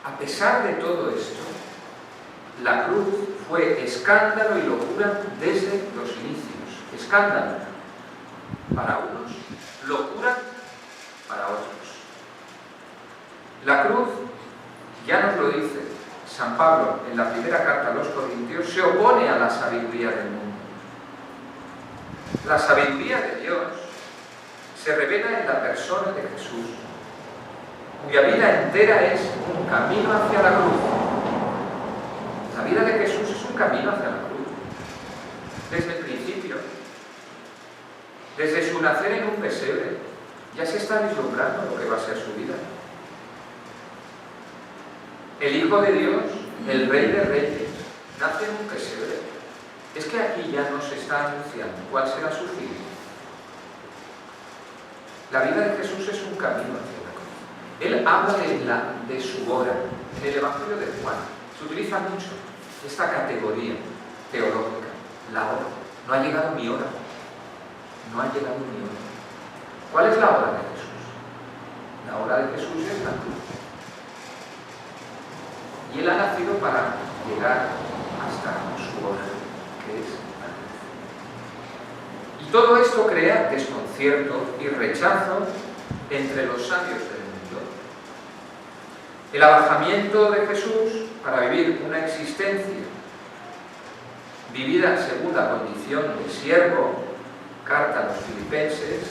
A pesar de todo esto, la cruz fue escándalo y locura desde los inicios. Escándalo para unos, locura para otros. La cruz, ya nos lo dice San Pablo en la primera carta a los Corintios, se opone a la sabiduría del mundo. La sabiduría de Dios se revela en la persona de Jesús, cuya vida entera es un camino hacia la cruz. La vida de Jesús es un camino hacia la cruz. Desde el principio, desde su nacer en un pesebre, ya se está vislumbrando lo que va a ser su vida. El Hijo de Dios, el Rey de Reyes, nace en un pesebre. Es que aquí ya nos está anunciando cuál será su fin. La vida de Jesús es un camino hacia la cruz. Él habla de su hora. En el Evangelio de Juan se utiliza mucho esta categoría teológica, la hora. No ha llegado mi hora. No ha llegado mi hora. ¿Cuál es la hora de Jesús? La hora de Jesús es la cruz. Y Él ha nacido para llegar hasta su hora, que es la cruz. Y todo esto crea desconcierto y rechazo entre los sabios del mundo. El abajamiento de Jesús para vivir una existencia vivida según la condición de siervo, carta a los Filipenses,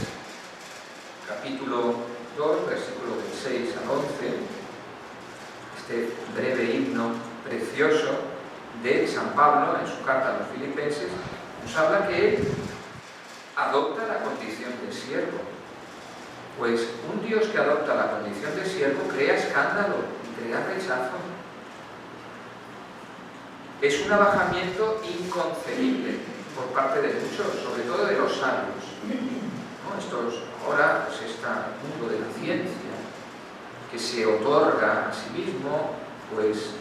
capítulo 2, versículo del 6 al 11, este breve himno precioso de San Pablo en su carta a los Filipenses, nos habla que él adopta la condición de siervo. Pues un Dios que adopta la condición de siervo crea escándalo y crea rechazo. Es un abajamiento inconcebible por parte de muchos, sobre todo de los sabios. ¿No? Estos ahora, pues este mundo de la ciencia, que se otorga a sí mismo, pues,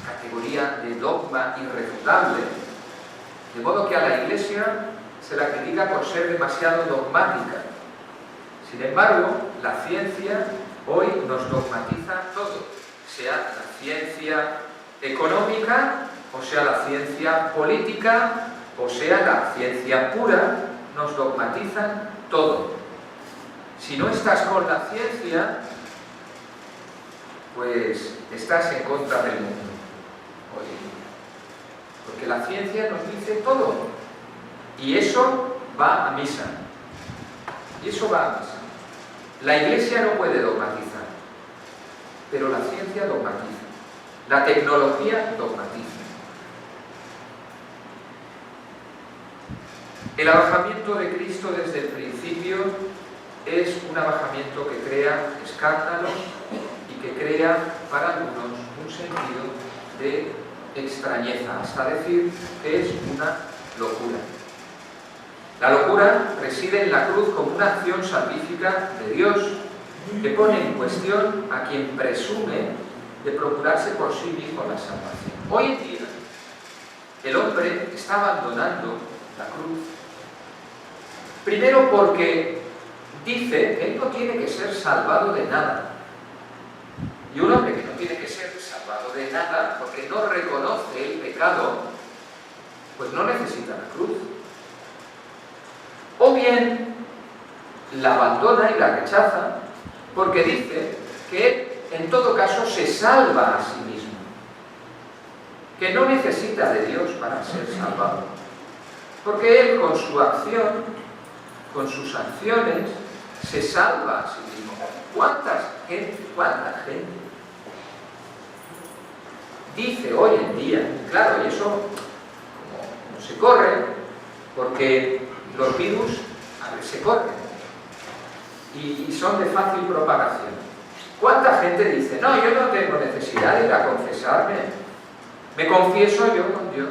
categoría de dogma irrefutable, de modo que a la Iglesia se la critica por ser demasiado dogmática. Sin embargo, la ciencia hoy nos dogmatiza todo, sea la ciencia económica, o sea la ciencia política, o sea la ciencia pura, nos dogmatizan todo. Si no estás con la ciencia, pues estás en contra del mundo. Porque la ciencia nos dice todo. Y eso va a misa. Y eso va a misa. La Iglesia no puede dogmatizar, pero la ciencia dogmatiza. La tecnología dogmatiza. El abajamiento de Cristo desde el principio es un abajamiento que crea escándalos y que crea para algunos un sentido de extrañeza, hasta decir que es una locura. La locura reside en la cruz como una acción salvífica de Dios que pone en cuestión a quien presume de procurarse por sí mismo la salvación. Hoy en día el hombre está abandonando la cruz, primero porque dice que él no tiene que ser salvado de nada. Y un hombre que no tiene que ser salvado de nada porque no reconoce el pecado, pues no necesita la cruz. O bien la abandona y la rechaza porque dice que él en todo caso se salva a sí mismo, que no necesita de Dios para ser salvado, porque él con su acción, con sus acciones, se salva a sí mismo. ¿Cuánta gente dice hoy en día? Claro, y eso como no se corre, porque los virus a ver, se corren y son de fácil propagación. ¿Cuánta gente dice, no, yo no tengo necesidad de ir a confesarme, me confieso yo con Dios?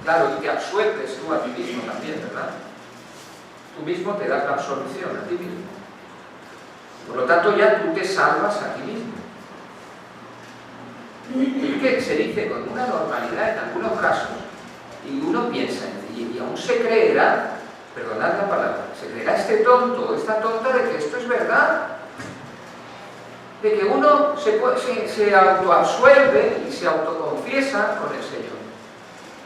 Claro, y te absuelves tú a ti mismo también, ¿verdad? Tú mismo te das la absolución a ti mismo. Por lo tanto, ya tú te salvas a ti mismo. Y que se dice con una normalidad en algunos casos, y uno piensa, y aún se creerá, perdonad la palabra, se creerá este tonto o esta tonta de que esto es verdad, de que uno se autoabsuelve y se autoconfiesa con el Señor.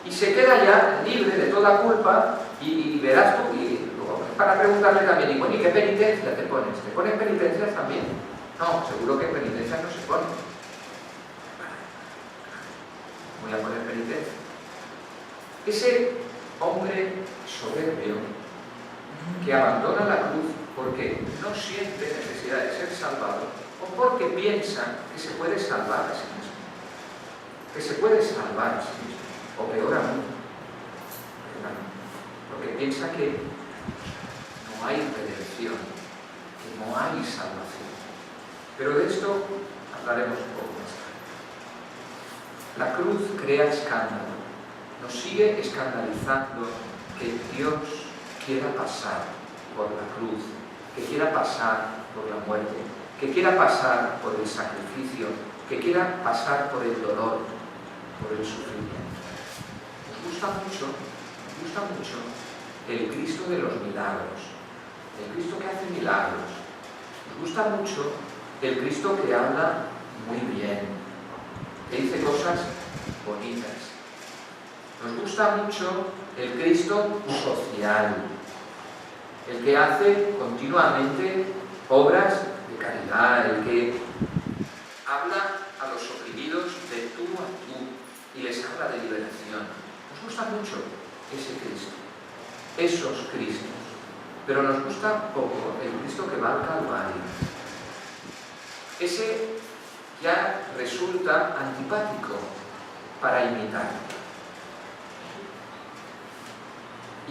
Y se queda ya libre de toda culpa y verás tú, y luego, para preguntarle también, y bueno, ¿y qué penitencia te pones? ¿Te pones penitencias también? No, seguro que penitencias no se ponen. Voy a poner penitencia. Ese hombre soberbio que abandona la cruz porque no siente necesidad de ser salvado o porque piensa que se puede salvar a sí mismo, que se puede salvar a sí mismo, o peor aún, porque piensa que no hay redención, que no hay salvación. Pero de esto hablaremos un poco más tarde. La cruz crea escándalo, nos sigue escandalizando que Dios quiera pasar por la cruz, que quiera pasar por la muerte, que quiera pasar por el sacrificio, que quiera pasar por el dolor, por el sufrimiento. Nos gusta mucho el Cristo de los milagros, el Cristo que hace milagros. Nos gusta mucho el Cristo que habla muy bien, que dice cosas bonitas. Nos gusta mucho el Cristo social, el que hace continuamente obras de caridad, el que habla a los oprimidos de tú a tú y les habla de liberación. Nos gusta mucho ese Cristo, esos Cristos, pero nos gusta poco el Cristo que va al Calvario. Ese ya resulta antipático para imitar.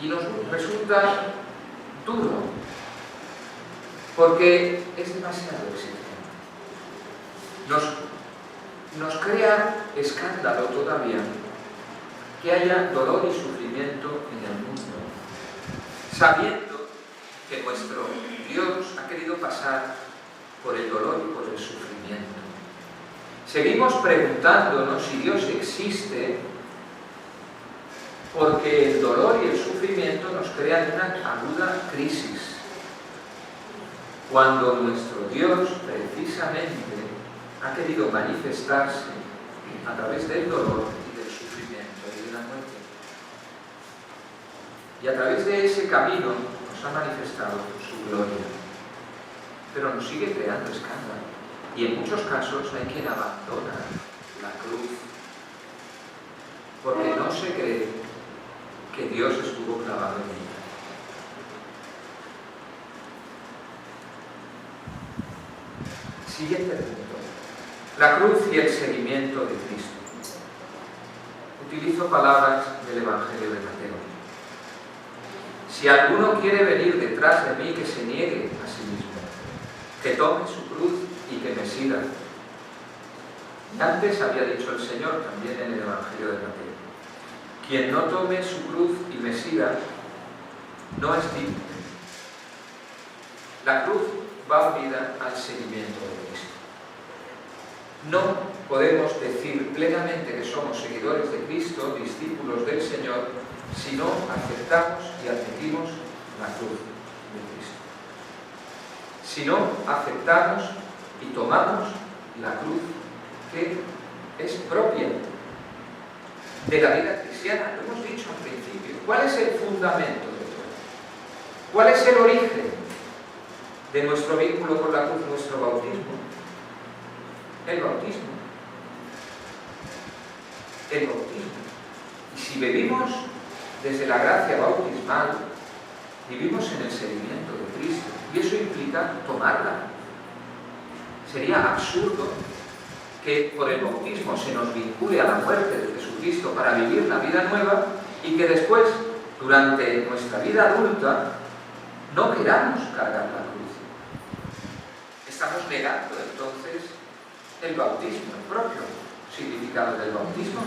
Y nos resulta duro, porque es demasiado exigente. Nos crea escándalo todavía que haya dolor y sufrimiento en el mundo, sabiendo que nuestro Dios ha querido pasar por el dolor y por el sufrimiento. Seguimos preguntándonos si Dios existe, porque el dolor y el sufrimiento nos crean una aguda crisis, cuando nuestro Dios precisamente ha querido manifestarse a través del dolor y del sufrimiento y de la muerte. Y a través de ese camino nos ha manifestado su gloria, pero nos sigue creando escándalo. Y en muchos casos hay quien abandona la cruz porque no se cree que Dios estuvo clavado en ella. Siguiente punto. La cruz y el seguimiento de Cristo. Utilizo palabras del Evangelio de Mateo. Si alguno quiere venir detrás de mí, que se niegue a sí mismo, que tome su cruz y que me siga. Y antes había dicho el Señor también en el Evangelio de Mateo: quien no tome su cruz y me siga, no es digno. La cruz va unida al seguimiento de Cristo. No podemos decir plenamente que somos seguidores de Cristo, discípulos del Señor, si no aceptamos y admitimos la cruz de Cristo. Si no aceptamos y tomamos la cruz que es propia de la vida cristiana. Lo hemos dicho al principio. ¿Cuál es el fundamento de todo? ¿Cuál es el origen de nuestro vínculo con la cruz, nuestro bautismo? El bautismo. El bautismo. Y si vivimos desde la gracia bautismal, vivimos en el seguimiento de Cristo. Y eso implica tomarla. Sería absurdo que por el bautismo se nos vincule a la muerte de Jesucristo para vivir la vida nueva y que después, durante nuestra vida adulta, no queramos cargar la cruz. Estamos negando entonces el bautismo, el propio significado del bautismo.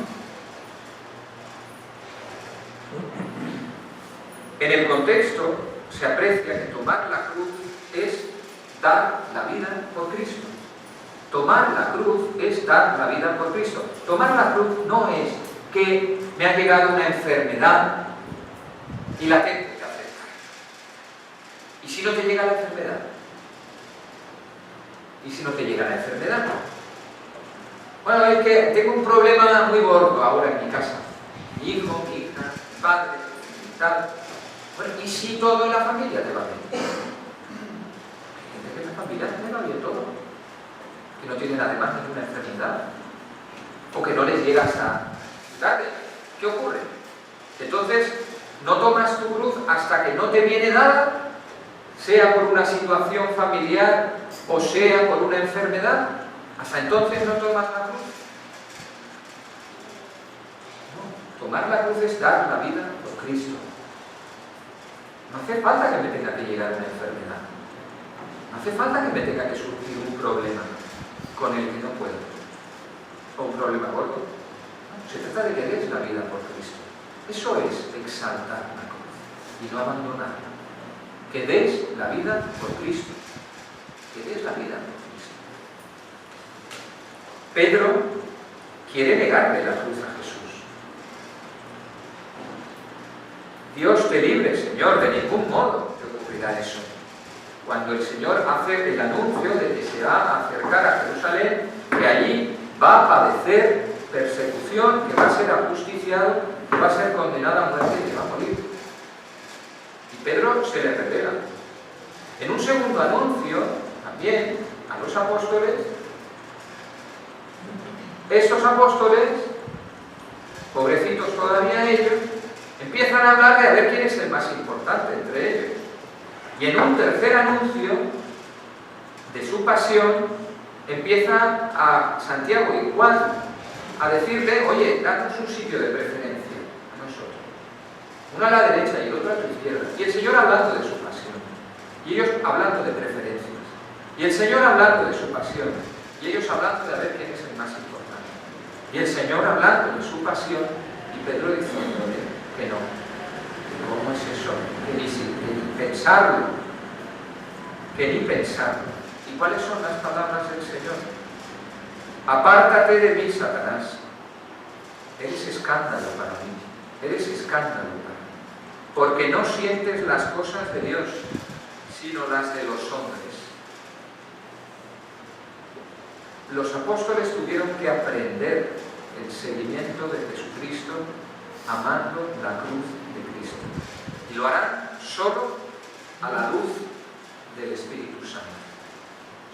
En el contexto se aprecia que tomar la cruz es dar la vida por Cristo. Tomar la cruz es dar la vida por Cristo. Tomar la cruz no es que me ha llegado una enfermedad y la tengo que aceptar. ¿Y si no te llega la enfermedad? ¿Y si no te llega la enfermedad? Bueno, es que tengo un problema muy gordo ahora en mi casa. Mi hijo, mi hija, mi padre, tal. Bueno, ¿y si todo en la familia te va bien? Hay gente que en la familia te va bien todo. Que no tienen además ninguna enfermedad. O que no les llega hasta tarde. ¿Qué ocurre? Entonces, no tomas tu cruz hasta que no te viene nada, sea por una situación familiar o sea por una enfermedad. Hasta entonces no tomas la cruz. No, tomar la cruz es dar la vida por Cristo. No hace falta que me tenga que llegar una enfermedad. No hace falta que me tenga que surgir un problema con el que no puedo. O un problema gordo. No, se trata de que des la vida por Cristo. Eso es exaltar la cruz y no abandonarla. Que des la vida por Cristo. Que des la vida por Cristo. Pedro quiere negarle la cruz a Jesús. Dios te libre, Señor, de ningún modo te ocurrirá eso. Cuando el Señor hace el anuncio de que se va a acercar a Jerusalén, que allí va a padecer persecución, que va a ser ajusticiado, que va a ser condenado a muerte y que va a morir. Y Pedro se le revela. En un segundo anuncio, también, a los apóstoles, estos apóstoles, pobrecitos todavía ellos, empiezan a hablar de a ver quién es el más importante entre ellos. Y en un tercer anuncio de su pasión, empieza a Santiago y Juan a decirle, oye, danos un sitio de preferencia a nosotros. Uno a la derecha y el otro a tu izquierda. Y el Señor hablando de su pasión. Y ellos hablando de preferencias. Y el Señor hablando de su pasión. Y ellos hablando de a ver quién es el más importante. Y el Señor hablando de su pasión y Pedro diciéndole que no. ¿Cómo es eso? Que ni pensarlo. Que ni pensarlo. ¿Y cuáles son las palabras del Señor? Apártate de mí, Satanás. Eres escándalo para mí. Eres escándalo para mí. Porque no sientes las cosas de Dios, sino las de los hombres. Los apóstoles tuvieron que aprender el seguimiento de Jesucristo amando la cruz de Cristo. Y lo harán solo a la luz del Espíritu Santo.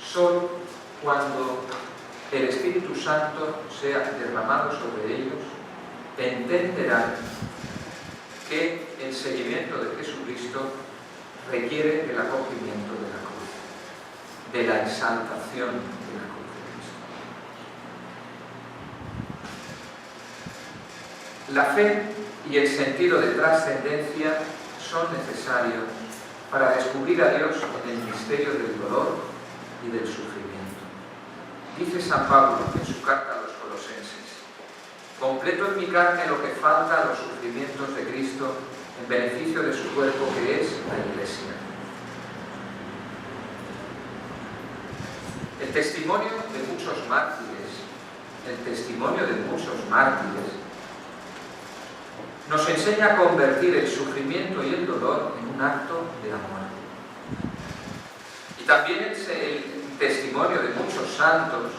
Solo cuando el Espíritu Santo sea derramado sobre ellos, entenderán que el seguimiento de Jesucristo requiere del acogimiento de la cruz, de la exaltación de la cruz de Cristo. La fe y el sentido de trascendencia son necesarios para descubrir a Dios en el misterio del dolor y del sufrimiento. Dice San Pablo en su carta a los Colosenses: completo en mi carne lo que falta a los sufrimientos de Cristo en beneficio de su cuerpo, que es la Iglesia. El testimonio de muchos mártires, nos enseña a convertir el sufrimiento y el dolor en un acto de amor. Y también el testimonio de muchos santos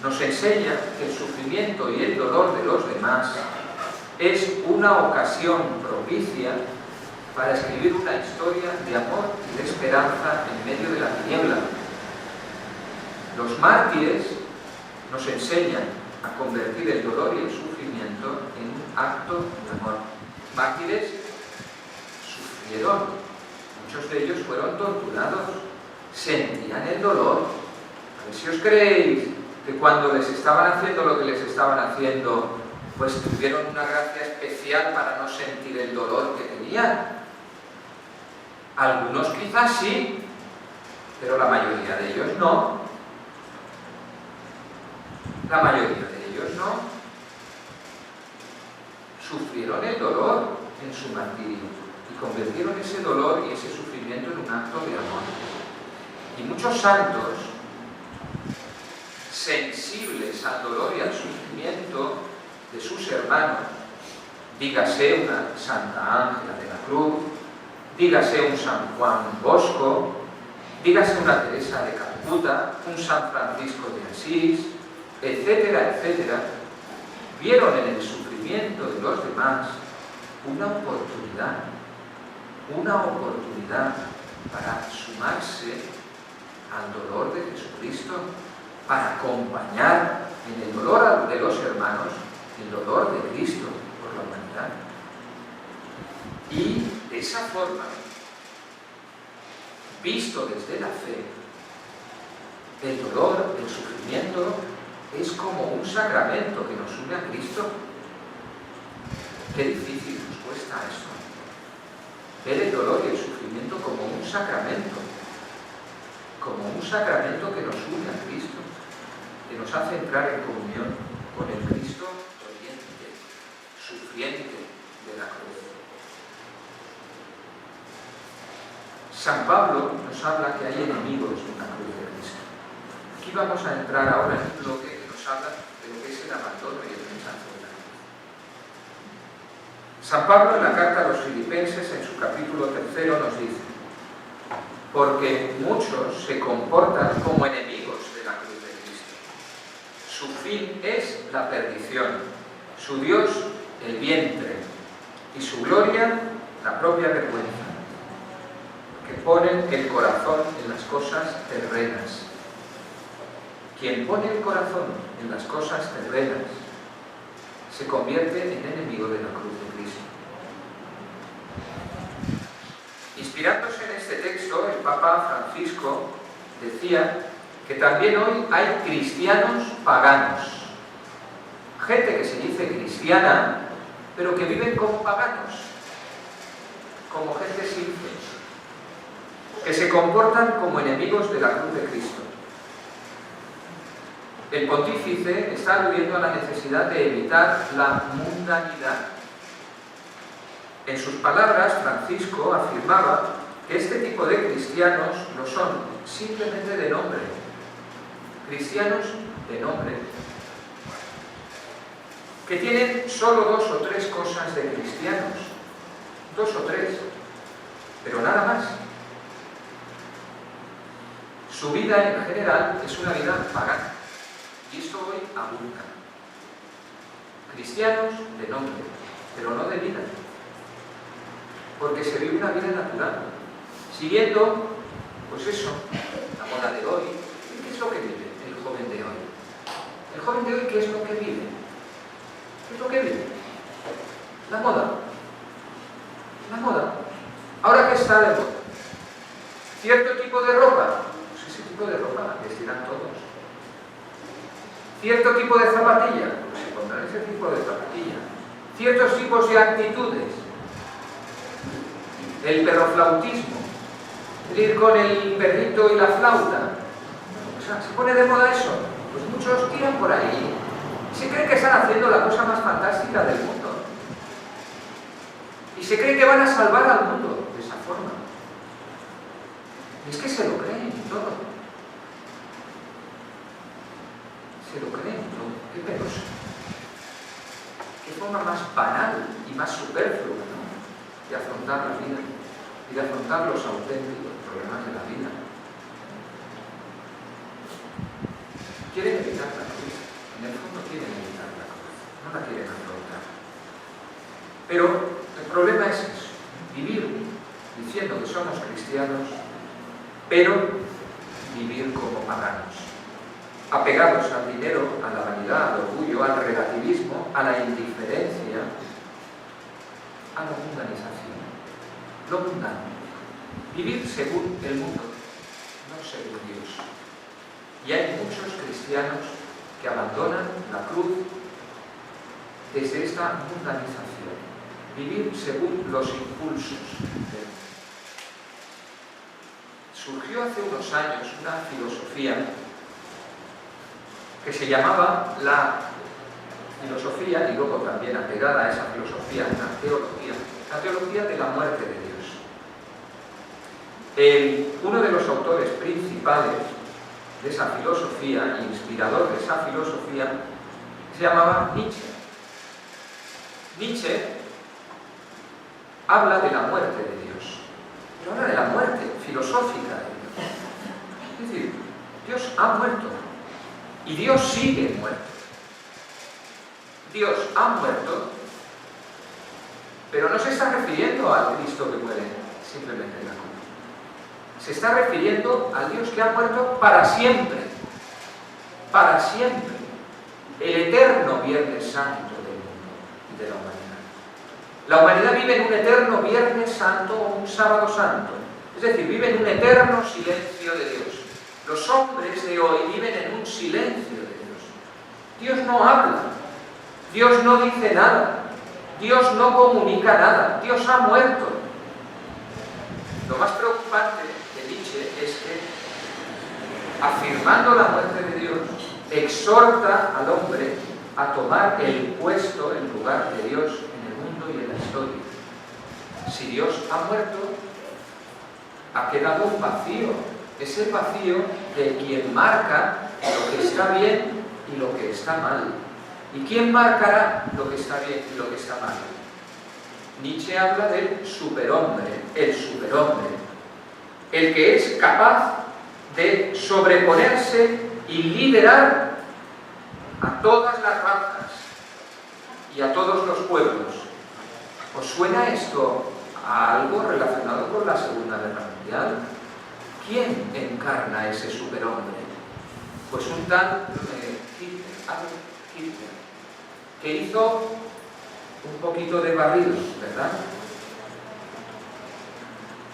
nos enseña que el sufrimiento y el dolor de los demás es una ocasión propicia para escribir una historia de amor y de esperanza en medio de la tiniebla. Los mártires nos enseñan a convertir el dolor y el sufrimiento en un acto de amor. Los mártires sufrieron, muchos de ellos fueron torturados, sentían el dolor. A ver si os creéis que cuando les estaban haciendo lo que les estaban haciendo, pues tuvieron una gracia especial para no sentir el dolor que tenían. Algunos quizás sí, pero la mayoría de ellos no. La mayoría de ellos no. Sufrieron el dolor en su martirio y convirtieron ese dolor y ese sufrimiento en un acto de amor. Y muchos santos, sensibles al dolor y al sufrimiento de sus hermanos, dígase una Santa Ángela de la Cruz, dígase un San Juan Bosco, dígase una Teresa de Calcuta, un San Francisco de Asís, etcétera, etcétera, vieron en el sufrimiento de los demás una oportunidad para sumarse al dolor de Jesucristo, para acompañar en el dolor de los hermanos el dolor de Cristo por la humanidad. Y de esa forma, visto desde la fe, el dolor, el sufrimiento, es como un sacramento que nos une a Cristo. Qué difícil nos cuesta eso. Ver el dolor y el sufrimiento como un sacramento que nos une a Cristo, que nos hace entrar en comunión con el Cristo doliente, sufriente de la cruz. San Pablo nos habla que hay enemigos en la cruz de Cristo. Aquí vamos a entrar ahora en un bloque que nos habla de lo que es el abandono y el rechazo de la cruz. San Pablo en la carta a los Filipenses, en su capítulo 3, nos dice: porque muchos se comportan como enemigos de la cruz de Cristo. Su fin es la perdición, su Dios el vientre y su gloria la propia vergüenza, que ponen el corazón en las cosas terrenas. Quien pone el corazón en las cosas terrenas se convierte en enemigo de la cruz de Cristo. Inspirándose en este texto, el Papa Francisco decía que también hoy hay cristianos paganos, gente que se dice cristiana, pero que viven como paganos, como gente sin fe, que se comportan como enemigos de la cruz de Cristo. El pontífice está aludiendo a la necesidad de evitar la mundanidad. En sus palabras, Francisco afirmaba que este tipo de cristianos lo son simplemente de nombre. Cristianos de nombre. Que tienen solo 2 o 3 cosas de cristianos. 2 o 3. Pero nada más. Su vida en general es una vida pagana. Y esto hoy abunda. Cristianos de nombre, pero no de vida. Porque se vive una vida natural, siguiendo, pues eso, la moda de hoy. ¿Qué es lo que vive el joven de hoy? El joven de hoy, ¿qué es lo que vive? ¿Qué es lo que vive? La moda. La moda. ¿Ahora qué está de moda? ¿Cierto tipo de ropa? Pues ese tipo de ropa vestirán todos. ¿Cierto tipo de zapatilla? Pues se pondrán ese tipo de zapatilla. ¿Ciertos tipos de actitudes? El perroflautismo, el ir con el perrito y la flauta. O sea, ¿se pone de moda eso? Pues muchos tiran por ahí y se creen que están haciendo la cosa más fantástica del mundo. Y se creen que van a salvar al mundo de esa forma. Y es que se lo creen todo. Se lo creen todo. Qué penoso. Qué forma más banal y más superflua, ¿no?, de afrontar la vida y de afrontar los auténticos problemas de la vida. Quieren evitar la cruz. En el fondo quieren evitar la cruz. No la quieren afrontar. Pero el problema es eso. Vivir diciendo que somos cristianos, pero vivir como paganos. Apegados al dinero, a la vanidad, al orgullo, al relativismo, a la indiferencia, a la mundanización. Lo mundano. Vivir según el mundo, no según Dios. Y hay muchos cristianos que abandonan la cruz desde esta mundanización. Vivir según los impulsos del mundo. Surgió hace unos años una filosofía que se llamaba la filosofía, y luego también apegada a esa filosofía, la teología de la muerte de Dios. Uno de los autores principales de esa filosofía, inspirador de esa filosofía, se llamaba Nietzsche. Nietzsche habla de la muerte de Dios, pero habla de la muerte filosófica de Dios. Es decir, Dios ha muerto. Y Dios sigue muerto. Dios ha muerto, pero no se está refiriendo al Cristo que muere simplemente en la cruz. Se está refiriendo al Dios que ha muerto para siempre. Para siempre. El eterno Viernes Santo del mundo y de la humanidad. La humanidad vive en un eterno Viernes Santo o un Sábado Santo. Es decir, vive en un eterno silencio de Dios. Los hombres de hoy viven en un silencio de Dios. Dios no habla. Dios no dice nada. Dios no comunica nada. Dios ha muerto. Lo más preocupante de Nietzsche es que, afirmando la muerte de Dios, exhorta al hombre a tomar el puesto, el lugar de Dios en el mundo y en la historia. Si Dios ha muerto, ha quedado un vacío. Es el vacío de quien marca lo que está bien y lo que está mal. ¿Y quién marcará lo que está bien y lo que está mal? Nietzsche habla del superhombre, el que es capaz de sobreponerse y liderar a todas las razas y a todos los pueblos. ¿Os suena esto a algo relacionado con la Segunda Guerra Mundial? ¿Quién encarna ese superhombre? Pues un tal Hitler, que hizo un poquito de barrido, ¿verdad?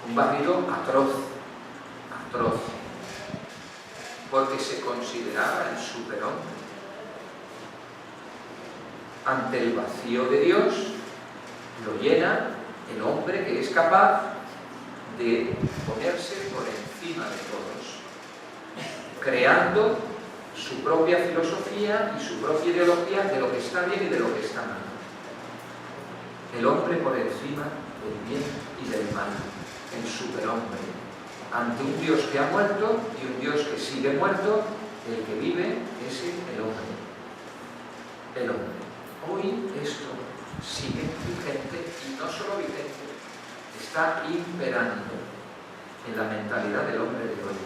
Un barrido atroz, porque se consideraba el superhombre. Ante el vacío de Dios, lo llena el hombre que es capaz de ponerse por encima de todos, creando su propia filosofía y su propia ideología de lo que está bien y de lo que está mal. El hombre por encima del bien y del mal, el superhombre, ante un Dios que ha muerto y un Dios que sigue muerto, el que vive es el hombre. El hombre. Hoy esto sigue vigente y no solo vigente, está imperando en la mentalidad del hombre de hoy.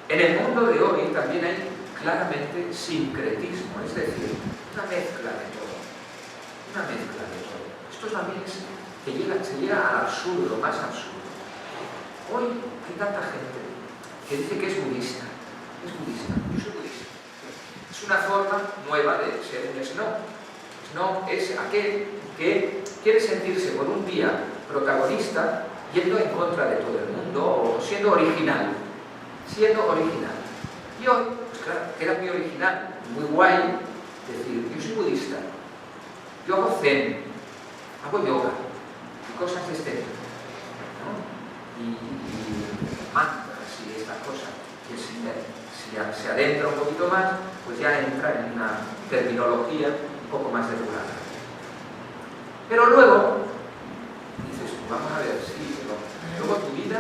En el mundo de hoy también hay claramente sincretismo, es decir, una mezcla de todo. Esto también es que se llega al absurdo, más absurdo. Hoy hay tanta gente que dice que es budista. Yo soy budista. Es una forma nueva de ser un snob. Snob es aquel que quiere sentirse por un día protagonista yendo en contra de todo el mundo o siendo original. Y hoy, pues claro, era muy original, muy guay decir, yo soy budista, yo hago zen, hago yoga y cosas de este tipo, ¿no? Y mantras y estas cosas. Y si se adentra un poquito más, pues ya entra en una terminología un poco más depurada. Pero luego dices, vamos a ver, sí, pero luego tu vida,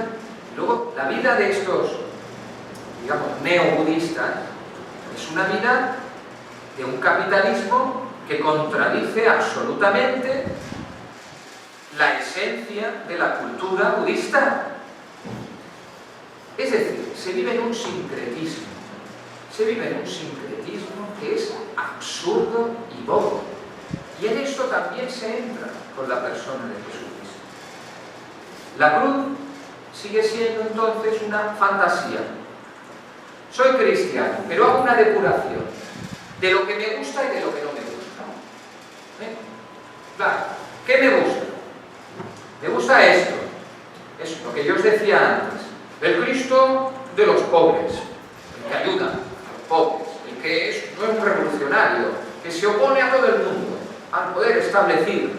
luego la vida de estos, digamos, neobudistas, es una vida de un capitalismo que contradice absolutamente la esencia de la cultura budista. Es decir, se vive en un sincretismo. Que es absurdo y bobo. Y en esto también se entra con la persona de Jesucristo. La cruz sigue siendo entonces una fantasía. Soy cristiano, pero hago una depuración de lo que me gusta y de lo que no me gusta. Claro, ¿qué me gusta? Me gusta esto. Es lo que yo os decía antes. El Cristo de los pobres, el que ayuda a los pobres, el que no es un revolucionario, que se opone a todo el mundo, al poder establecido.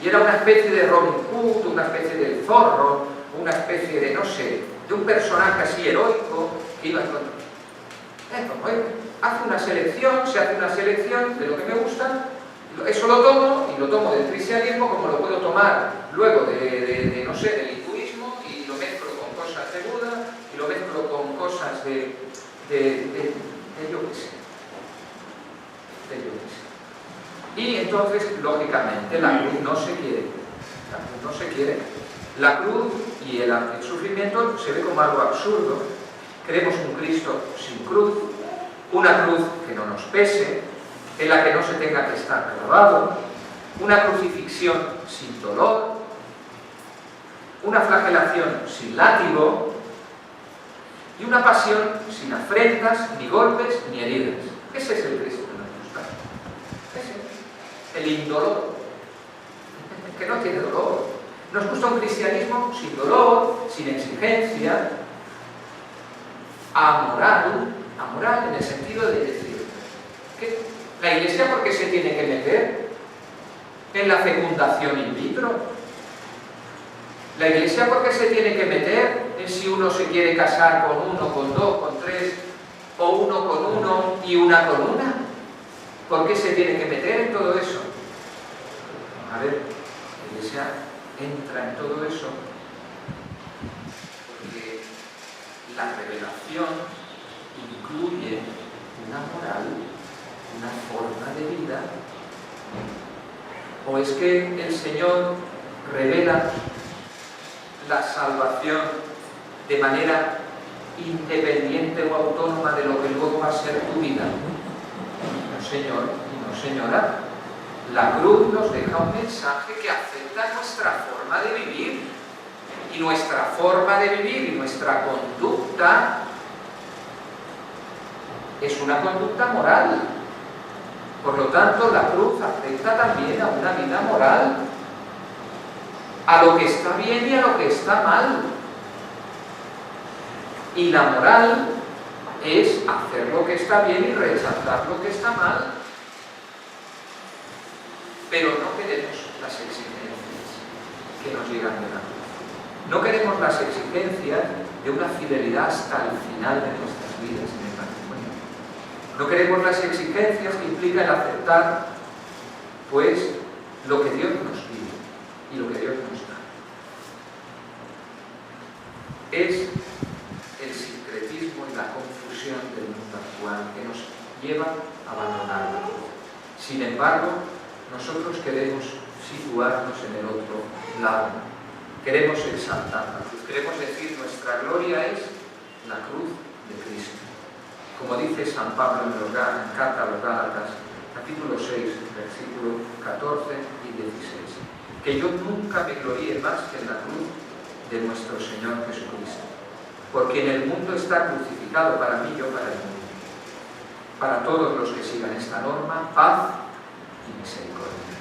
Y era una especie de Robin Hood, una especie de zorro, una especie de, no sé, de un personaje así heroico que iba contra. Hace una selección, se hace una selección de lo que me gusta, eso lo tomo, y lo tomo del cristianismo como lo puedo tomar luego de no sé, del hinduismo, y lo mezclo con cosas de Buda, y lo mezclo con cosas de yo qué sé. Y entonces, lógicamente, la cruz no se quiere. La cruz y el sufrimiento se ve como algo absurdo. Queremos un Cristo sin cruz, una cruz que no nos pese, en la que no se tenga que estar clavado, una crucifixión sin dolor, una flagelación sin látigo y una pasión sin afrentas, ni golpes, ni heridas. Ese es el Cristo que nos gusta. Ese, el indolor, que no tiene dolor. Nos gusta un cristianismo sin dolor, sin exigencia, amoral en el sentido de decir que la Iglesia, ¿por qué se tiene que meter en la fecundación in vitro? La Iglesia, ¿por qué se tiene que meter en si uno se quiere casar con uno, con dos, con tres, o uno con uno y una con una? ¿Por qué se tiene que meter en todo eso? A ver, la Iglesia entra en todo eso porque la revelación incluye una moral, una forma de vida. ¿O es que el Señor revela la salvación de manera independiente o autónoma de lo que luego va a ser tu vida? No, Señor, no, señora. La cruz nos deja un mensaje que afecta nuestra forma de vivir. Y nuestra forma de vivir y nuestra conducta es una conducta moral. Por lo tanto, la cruz afecta también a una vida moral, a lo que está bien y a lo que está mal. Y la moral es hacer lo que está bien y rechazar lo que está mal. Pero no queremos las exigencias que nos llegan de la cruz. No queremos las exigencias de una fidelidad hasta el final de nuestras vidas en el matrimonio. No queremos las exigencias que implican aceptar, pues, lo que Dios nos pide y lo que Dios nos da. Es el sincretismo y la confusión del mundo actual que nos lleva a abandonar la cruz. Sin embargo, nosotros queremos situarnos en el otro lado. Queremos exaltar la cruz. Queremos decir, nuestra gloria es la cruz de Cristo. Como dice San Pablo en la carta a los Gálatas, capítulo 6, versículos 14 y 16. Que yo nunca me gloríe más que en la cruz de nuestro Señor Jesucristo. Porque en el mundo está crucificado para mí, yo para el mundo. Para todos los que sigan esta norma, paz y misericordia.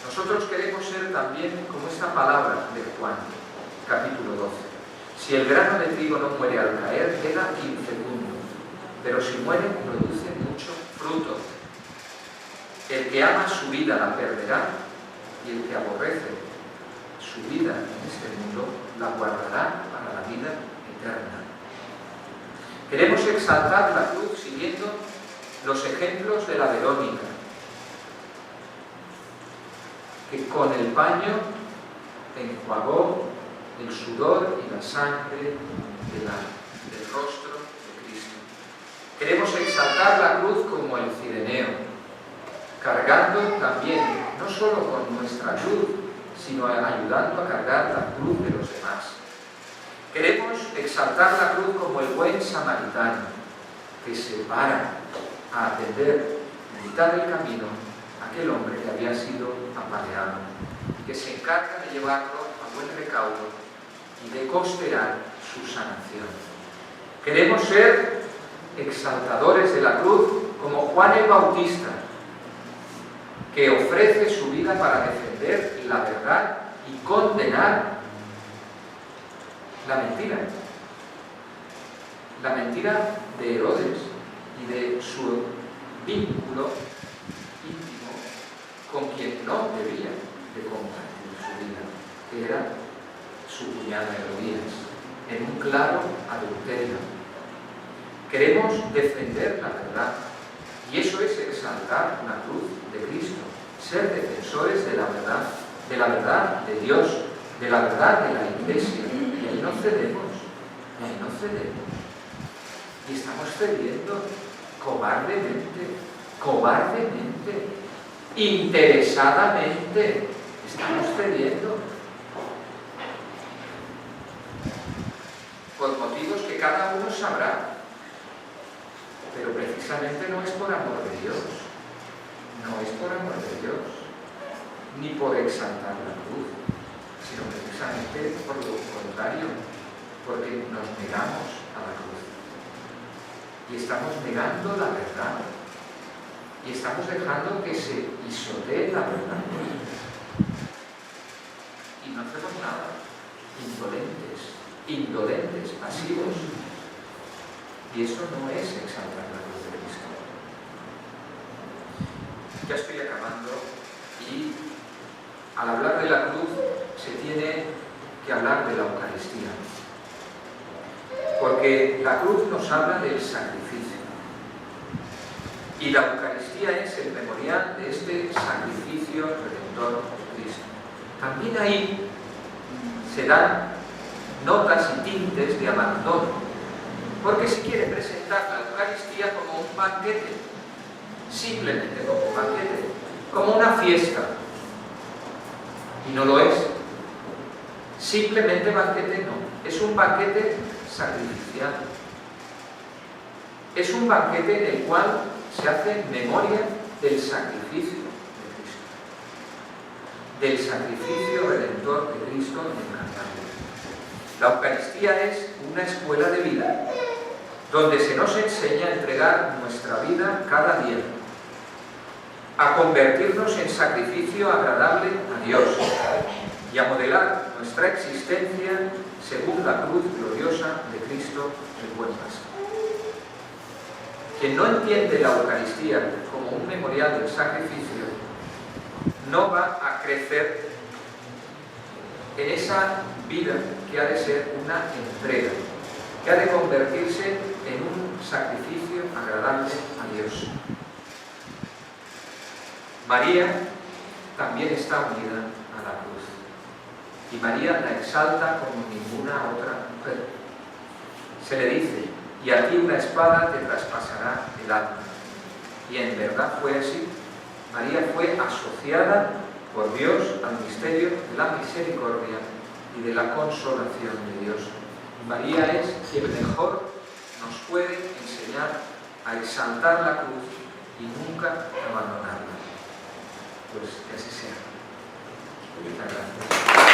Nosotros queremos ser también como esta palabra de Juan, capítulo 12. Si el grano de trigo no muere al caer, queda infecundo, pero si muere, produce mucho fruto. El que ama su vida la perderá, y el que aborrece su vida en este mundo la guardará para la vida eterna. Queremos exaltar la cruz siguiendo los ejemplos de la Verónica, que con el paño enjuagó el sudor y la sangre del rostro de Cristo. Queremos exaltar la cruz como el Cireneo, cargando también, no solo con nuestra cruz, sino ayudando a cargar la cruz de los demás. Queremos exaltar la cruz como el buen samaritano, que se para a atender en mitad del camino a aquel hombre que había sido apaleado, que se encarga de llevarlo a buen recaudo y de costear su sanación. Queremos ser exaltadores de la cruz como Juan el Bautista, que ofrece su vida para defender la verdad y condenar la mentira. La mentira de Herodes y de su vínculo íntimo con quien no debía de compartir su vida, que era su cuñada Herodías, en un claro adulterio. Queremos defender la verdad, y eso es exaltar la cruz de Cristo, ser defensores de la verdad de Dios, de la verdad de la Iglesia, y ahí no cedemos, y estamos cediendo cobardemente, interesadamente, estamos cediendo por motivos que cada uno sabrá. pero precisamente no es por amor de Dios, no es por amor de Dios, ni por exaltar la cruz, sino precisamente por lo contrario, porque nos negamos a la cruz. Y estamos negando la verdad. Y estamos dejando que se pisotee la verdad. Y no hacemos nada. Indolentes, pasivos. Y eso no es exaltar la cruz de Cristo. Ya estoy acabando y al hablar de la cruz se tiene que hablar de la Eucaristía. Porque la cruz nos habla del sacrificio. Y la Eucaristía es el memorial de este sacrificio redentor de Cristo. También ahí se dan notas y tintes de abandono, porque se quiere presentar la Eucaristía como un banquete, simplemente como un banquete, como una fiesta. Y no lo es. Simplemente banquete no, es un banquete sacrificial. Es un banquete en el cual se hace memoria del sacrificio de Cristo, del sacrificio redentor de Cristo en el Calvario. La Eucaristía es una escuela de vida, donde se nos enseña a entregar nuestra vida cada día, a convertirnos en sacrificio agradable a Dios y a modelar nuestra existencia según la cruz gloriosa de Cristo, el buen pastor. Quien no entiende la Eucaristía como un memorial del sacrificio no va a crecer en esa vida que ha de ser una entrega, que ha de convertirse en un sacrificio agradable a Dios. María también está unida a la cruz y María la exalta como ninguna otra mujer. Se le dice: y a ti una espada te traspasará el alma. Y en verdad fue así. María fue asociada por Dios al misterio de la misericordia y de la consolación de Dios. María es quien mejor nos puede enseñar a exaltar la cruz y nunca abandonarla. Pues que así sea. Muchas gracias.